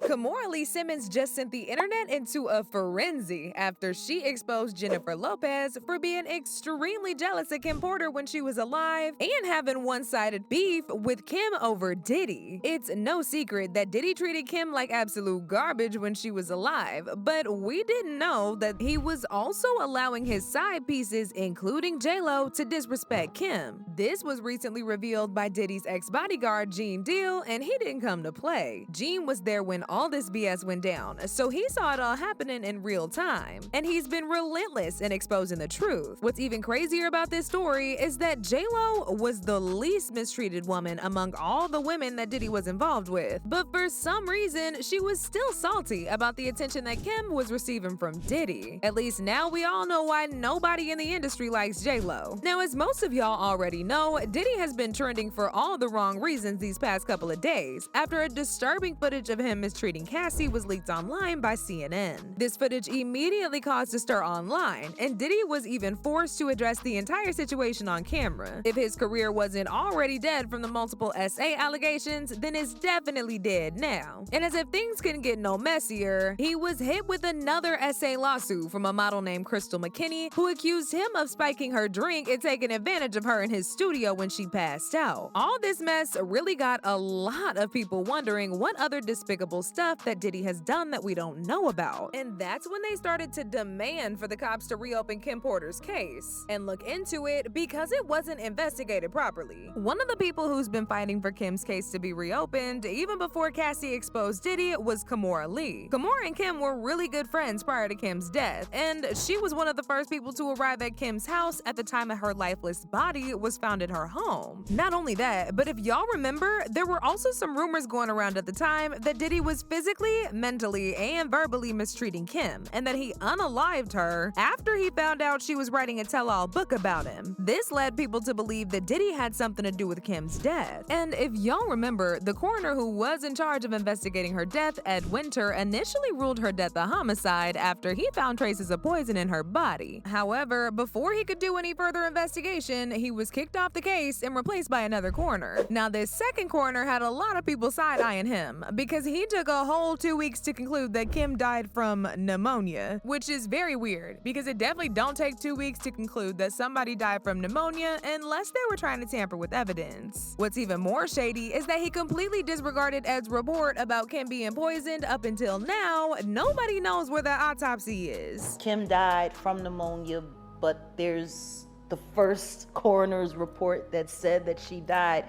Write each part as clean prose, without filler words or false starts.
Kimora Lee Simmons just sent the internet into a frenzy after she exposed Jennifer Lopez for being extremely jealous of Kim Porter when she was alive and having one-sided beef with Kim over Diddy. It's no secret that Diddy treated Kim like absolute garbage when she was alive, but we didn't know that he was also allowing his side pieces, including JLO, to disrespect Kim. This was recently revealed by Diddy's ex-bodyguard, Gene Deal, and he didn't come to play. Gene was there when all this BS went down, so he saw it all happening in real time. And he's been relentless in exposing the truth. What's even crazier about this story is that JLO was the least mistreated woman among all the women that Diddy was involved with. But for some reason, she was still salty about the attention that Kim was receiving from Diddy. At least now we all know why nobody in the industry likes JLO. Now, as most of y'all already know, Diddy has been trending for all the wrong reasons these past couple of days, after a disturbing footage of him mistreating Cassie was leaked online by CNN. This footage immediately caused a stir online, and Diddy was even forced to address the entire situation on camera. If his career wasn't already dead from the multiple SA allegations, then it's definitely dead now. And as if things couldn't get no messier, he was hit with another SA lawsuit from a model named Crystal McKinney, who accused him of spiking her drink and taking advantage of her in his studio when she passed out. All this mess really got a lot of people wondering what other despicable stuff that Diddy has done that we don't know about. And that's when they started to demand for the cops to reopen Kim Porter's case and look into it because it wasn't investigated properly. One of the people who's been fighting for Kim's case to be reopened, even before Cassie exposed Diddy, was Camora Lee. Camora and Kim were really good friends prior to Kim's death, and she was one of the first people to arrive at Kim's house at the time of her lifeless body was found in her home. Not only that, but if y'all remember, there were also some rumors going around at the time that Diddy was physically, mentally, and verbally mistreating Kim, and that he unalived her after he found out she was writing a tell-all book about him. This led people to believe that Diddy had something to do with Kim's death. And if y'all remember, the coroner who was in charge of investigating her death, Ed Winter, initially ruled her death a homicide after he found traces of poison in her body. However, before he could do any further investigation, he was kicked off the case and replaced by another coroner. Now, this second coroner had a lot of people side-eyeing him because he took a whole 2 weeks to conclude that Kim died from pneumonia, which is very weird because it definitely don't take 2 weeks to conclude that somebody died from pneumonia unless they were trying to tamper with evidence. What's even more shady is that he completely disregarded Ed's report about Kim being poisoned. Up until now, nobody knows where the autopsy is. Kim died from pneumonia, but there's the first coroner's report that said that she died.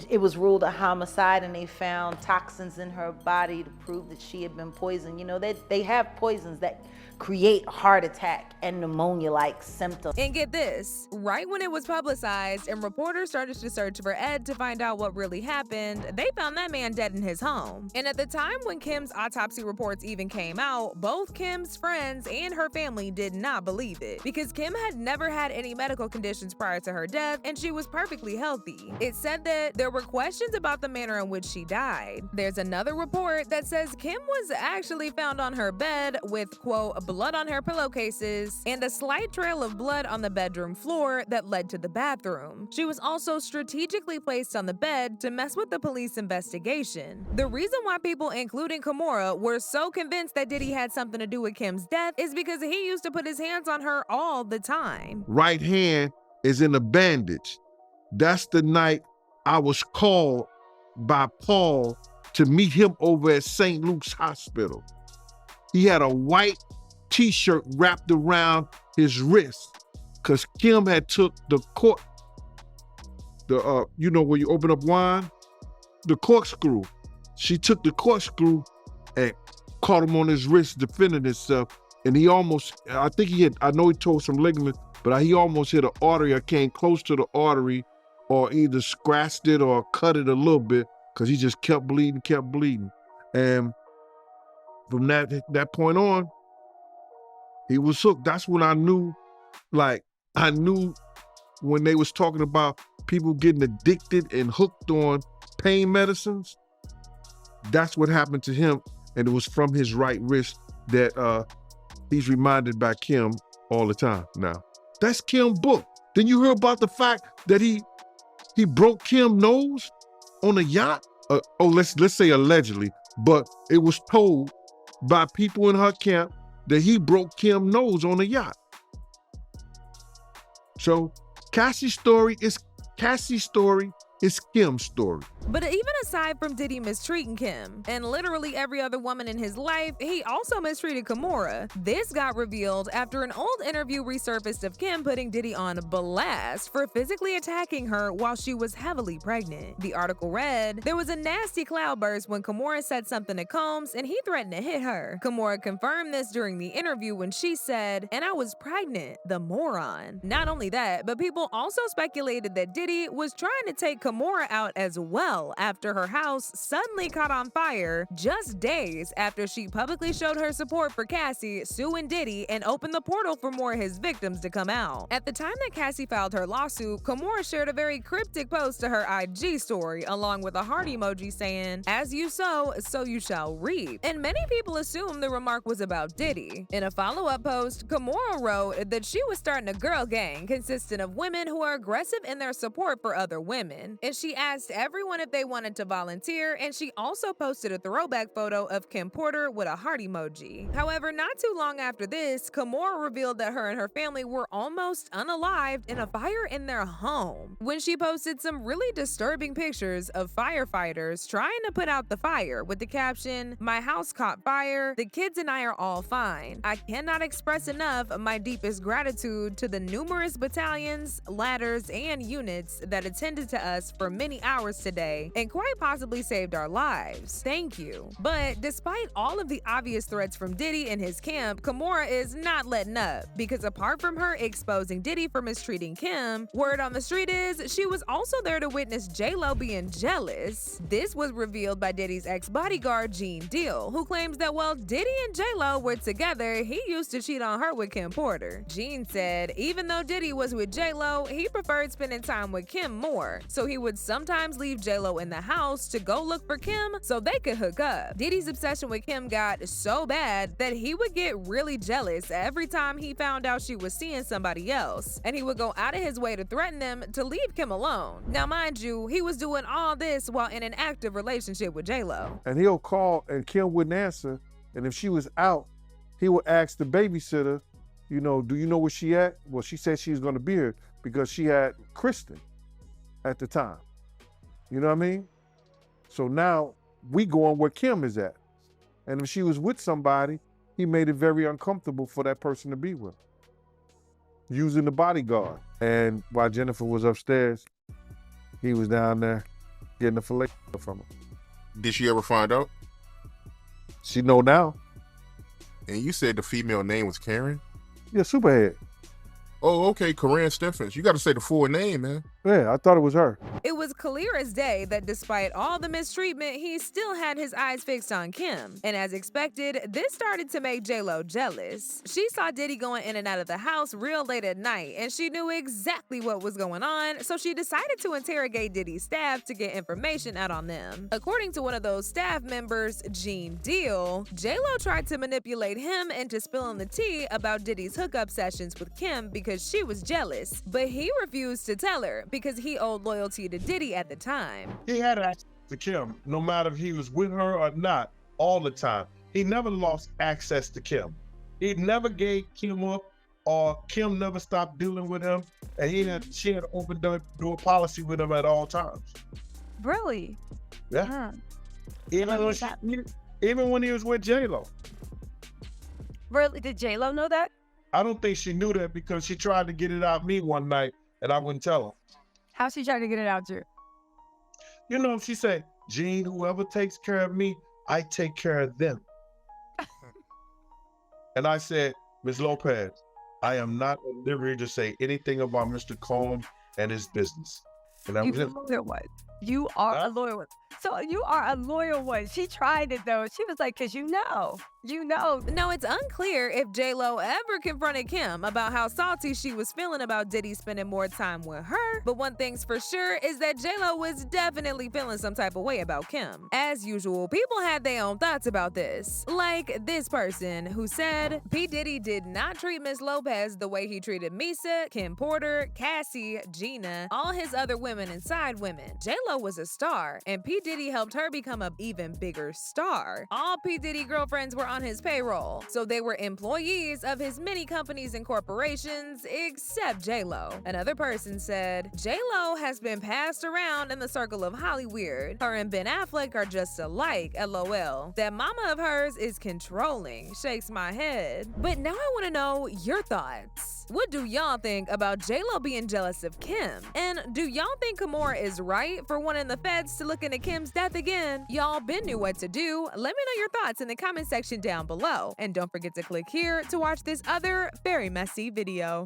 It was ruled a homicide, and they found toxins in her body to prove that she had been poisoned. You know, they have poisons that create heart attack and pneumonia-like symptoms. And get this, right when it was publicized and reporters started to search for Ed to find out what really happened, they found that man dead in his home. And at the time when Kim's autopsy reports even came out, both Kim's friends and her family did not believe it because Kim had never had any medical conditions prior to her death and she was perfectly healthy. It said that there were questions about the manner in which she died. There's another report that says Kim was actually found on her bed with, quote, blood on her pillowcases and a slight trail of blood on the bedroom floor that led to the bathroom. She was also strategically placed on the bed to mess with the police investigation. The reason why people, including Camora, were so convinced that Diddy had something to do with Kim's death is because he used to put his hands on her all the time. Right hand is in a bandage. That's the night I was called by Paul to meet him over at St. Luke's Hospital. He had a white t-shirt wrapped around his wrist because Kim had took the cork, you know where you open up wine? The corkscrew. She took the corkscrew and caught him on his wrist defending himself. And he almost, I think he had, I know he tore some ligaments, but he almost hit an artery. I came close to the artery or either scratched it or cut it a little bit because he just kept bleeding. And from that point on, he was hooked. That's when I knew when they was talking about people getting addicted and hooked on pain medicines, that's what happened to him. And it was from his right wrist that he's reminded by Kim all the time now. That's Kim's book. Then you hear about the fact that he broke Kim's nose on a yacht? Let's say allegedly. but it was told by people in her camp that he broke Kim's nose on a yacht. So Cassie's story is Kim's story. But even aside from Diddy mistreating Kim, and literally every other woman in his life, he also mistreated Kimora. This got revealed after an old interview resurfaced of Kim putting Diddy on blast for physically attacking her while she was heavily pregnant. The article read, "There was a nasty cloudburst when Kimora said something to Combs and he threatened to hit her. Kimora confirmed this during the interview when she said, 'And I was pregnant, the moron.'" Not only that, but people also speculated that Diddy was trying to take Kimora out as well after her house suddenly caught on fire just days after she publicly showed her support for Cassie suing Diddy and opened the portal for more of his victims to come out. At the time that Cassie filed her lawsuit, Kimora shared a very cryptic post to her IG story along with a heart emoji saying, "As you sow, so you shall reap." And many people assumed the remark was about Diddy. In a follow-up post, Kimora wrote that she was starting a girl gang consisting of women who are aggressive in their support for other women, and she asked everyone if they wanted to volunteer, and she also posted a throwback photo of Kim Porter with a heart emoji. However, not too long after this, Kimora revealed that her and her family were almost unalived in a fire in their home when she posted some really disturbing pictures of firefighters trying to put out the fire with the caption, "My house caught fire, the kids and I are all fine. I cannot express enough my deepest gratitude to the numerous battalions, ladders, and units that attended to us for many hours today and quite possibly saved our lives. Thank you." But despite all of the obvious threats from Diddy and his camp, Kimora is not letting up, because apart from her exposing Diddy for mistreating Kim, word on the street is she was also there to witness JLO being jealous. This was revealed by Diddy's ex-bodyguard Gene Deal, who claims that while Diddy and JLO were together, he used to cheat on her with Kim Porter. Gene said even though Diddy was with JLO, he preferred spending time with Kim more, so he would sometimes leave JLO in the house to go look for Kim so they could hook up. Diddy's obsession with Kim got so bad that he would get really jealous every time he found out she was seeing somebody else, and he would go out of his way to threaten them to leave Kim alone. Now mind you, he was doing all this while in an active relationship with JLO. And he'll call and Kim wouldn't answer, and if she was out, he would ask the babysitter, do you know where she at? Well, she said she was gonna be here because she had Kristen at the time. You know what I mean? So now we going where Kim is at. And if she was with somebody, he made it very uncomfortable for that person to be with, using the bodyguard. And while Jennifer was upstairs, he was down there getting a fillet from her. Did she ever find out? She know now. And you said the female name was Karen? Yeah, Superhead. Oh, okay, Corinne Stephens. You got to say the full name, man. Yeah, I thought it was her. It was clear as day that despite all the mistreatment, he still had his eyes fixed on Kim. And as expected, this started to make JLO jealous. She saw Diddy going in and out of the house real late at night, and she knew exactly what was going on, so she decided to interrogate Diddy's staff to get information out on them. According to one of those staff members, Gene Deal, JLO tried to manipulate him into spilling the tea about Diddy's hookup sessions with Kim because she was jealous, but he refused to tell her because he owed loyalty to Diddy at the time. He had access to Kim, no matter if he was with her or not, all the time. He never lost access to Kim. He never gave Kim up, or Kim never stopped dealing with him, and she had open door policy with him at all times. Really? Yeah. Huh. Even when he was with JLO. Really? Did JLO know that? I don't think she knew that because she tried to get it out of me one night and I wouldn't tell her. How's she trying to get it out, Drew? She said, "Gene, whoever takes care of me, I take care of them." And I said, "Ms. Lopez, I am not at liberty to say anything about Mr. Combs and his business." And that was it. Loyal one. You are a loyal one. So you are a loyal one. She tried it though. She was like, "Cause you know." No, it's unclear if JLo ever confronted Kim about how salty she was feeling about Diddy spending more time with her, but one thing's for sure is that JLo was definitely feeling some type of way about Kim. As usual, people had their own thoughts about this. Like this person who said, P. Diddy did not treat Ms. Lopez the way he treated Misa, Kim Porter, Cassie, Gina, all his other women and side women. JLo was a star, and P. Diddy helped her become an even bigger star. All P. Diddy girlfriends were on his payroll, so they were employees of his many companies and corporations, except JLO. Another person said, JLO has been passed around in the circle of Hollywood. Her and Ben Affleck are just alike, LOL. That mama of hers is controlling, shakes my head. But now I want to know your thoughts. What do y'all think about JLo being jealous of Kim? And do y'all think Camora is right for wanting the feds to look into Kim's death again? Y'all been knew what to do. Let me know your thoughts in the comment section down below. And don't forget to click here to watch this other very messy video.